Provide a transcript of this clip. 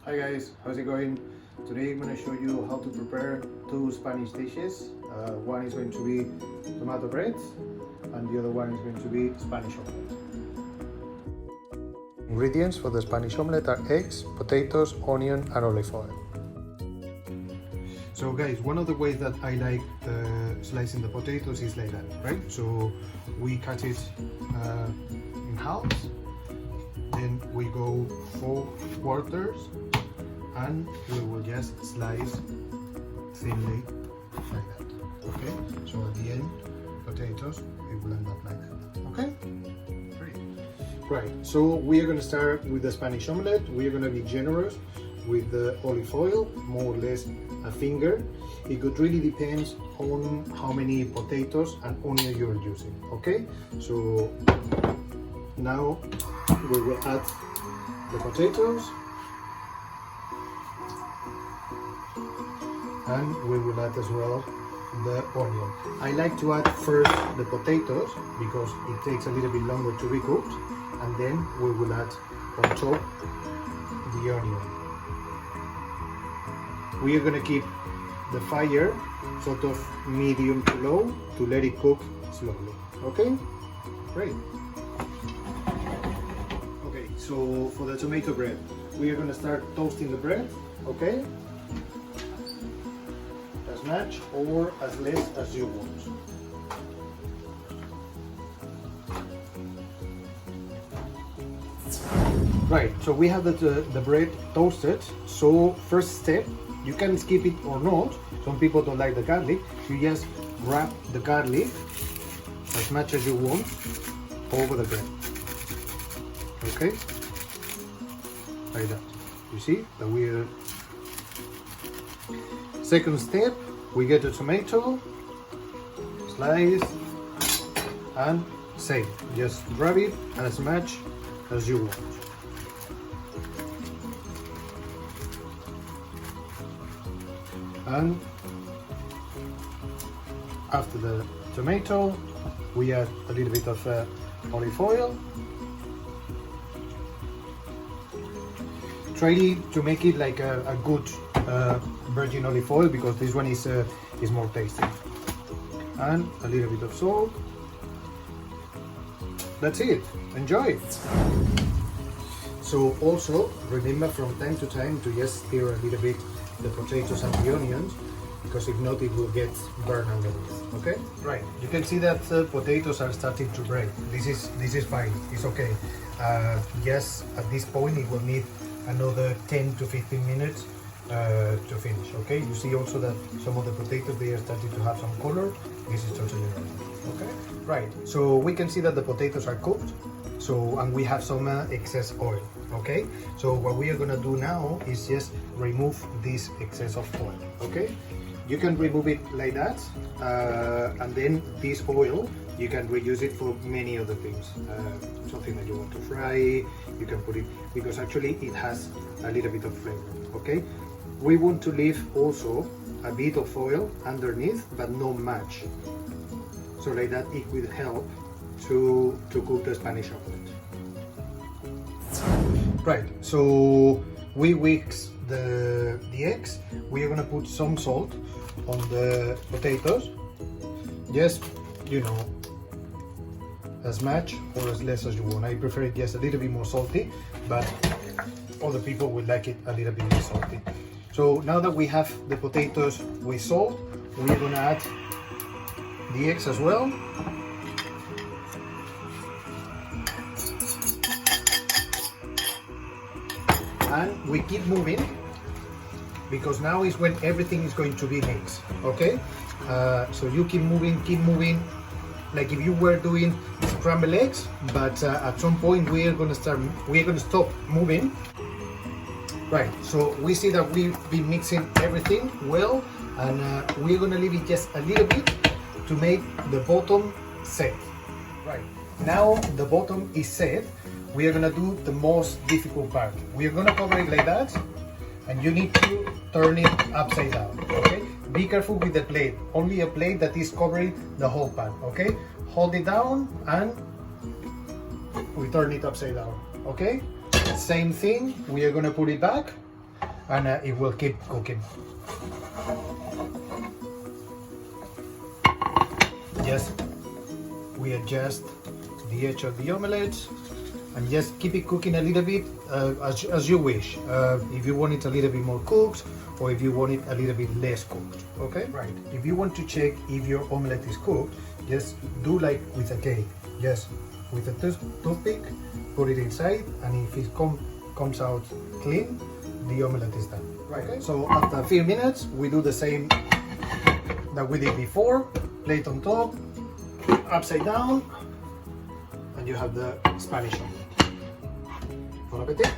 Hi guys, how's it going? Today I'm going to show you how to prepare two Spanish dishes. One is going to be tomato bread and the other one is going to be Spanish omelette. Ingredients for the Spanish omelette are eggs, potatoes, onion and olive oil. So guys, one of the ways that I like slicing the potatoes is like that, right? So we cut it in halves, then we go 4 quarters and we will just slice thinly like that, okay? So at the end, potatoes, it will end up like that, okay? Great. Right, so we are going to start with the Spanish omelette. We are going to be generous with the olive oil, more or less a finger. It could really depend on how many potatoes and onion you are using, okay? So now we will add the potatoes and we will add as well the onion. I like to add first the potatoes because it takes a little bit longer to be cooked, and then we will add on top the onion. We are going to keep the fire sort of medium to low to let it cook slowly, okay? Great. Okay, so for the tomato bread, we are going to start toasting the bread, okay? As much or as less as you want. Right, so we have the bread toasted. So first step, you can skip it or not. Some people don't like the garlic. You just wrap the garlic as much as you want over the bread. Okay? Like that. You see that we're... Second step, we get the tomato, slice, and same. Just grab it as much as you want. And after the tomato, we add a little bit of olive oil. Try to make it like a good virgin olive oil because this one is more tasty. And a little bit of salt. That's it. Enjoy. So also remember from time to time to just stir a little bit the potatoes and the onions, because if not it will get burned underneath. Okay, right, you can see that potatoes are starting to break. This is fine, it's okay. Yes, at this point it will need another 10 to 15 minutes to finish. Okay, you see also that some of the potatoes, they are starting to have some color. This is totally normal. Okay, right, so we can see that the potatoes are cooked, so and we have some excess oil. Okay, so what we are gonna do now is just remove this excess of oil. Okay, you can remove it like that, and then this oil you can reuse it for many other things. Something that you want to fry, you can put it, because actually it has a little bit of flavor. Okay, we want to leave also a bit of oil underneath, but not much, so like that it will help to cook the Spanish omelette. Right, so we whisk the eggs. We are gonna put some salt on the potatoes. Just, you know, as much or as less as you want. I prefer it just a little bit more salty, but other people would like it a little bit less salty. So now that we have the potatoes with salt, we are gonna add the eggs as well. And we keep moving because now is when everything is going to be mixed. Okay, so you keep moving, like if you were doing scrambled eggs, but at some point we're gonna stop moving. Right, so we see that we've been mixing everything well, and we're gonna leave it just a little bit to make the bottom set. Right, now the bottom is set. We are gonna do the most difficult part. We are gonna cover it like that, and you need to turn it upside down, okay? Be careful with the plate, only a plate that is covering the whole pan, okay? Hold it down and we turn it upside down, okay? Same thing, we are gonna put it back and it will keep cooking. Just we adjust the edge of the omelette and just keep it cooking a little bit as you wish. If you want it a little bit more cooked or if you want it a little bit less cooked, okay? Right. If you want to check if your omelette is cooked, just do like with a cake. Just with a toothpick, put it inside, and if it comes out clean, the omelette is done. Right. Okay? So after a few minutes, we do the same that we did before. Plate on top, upside down, and you have the Spanish omelette. Bon appetit!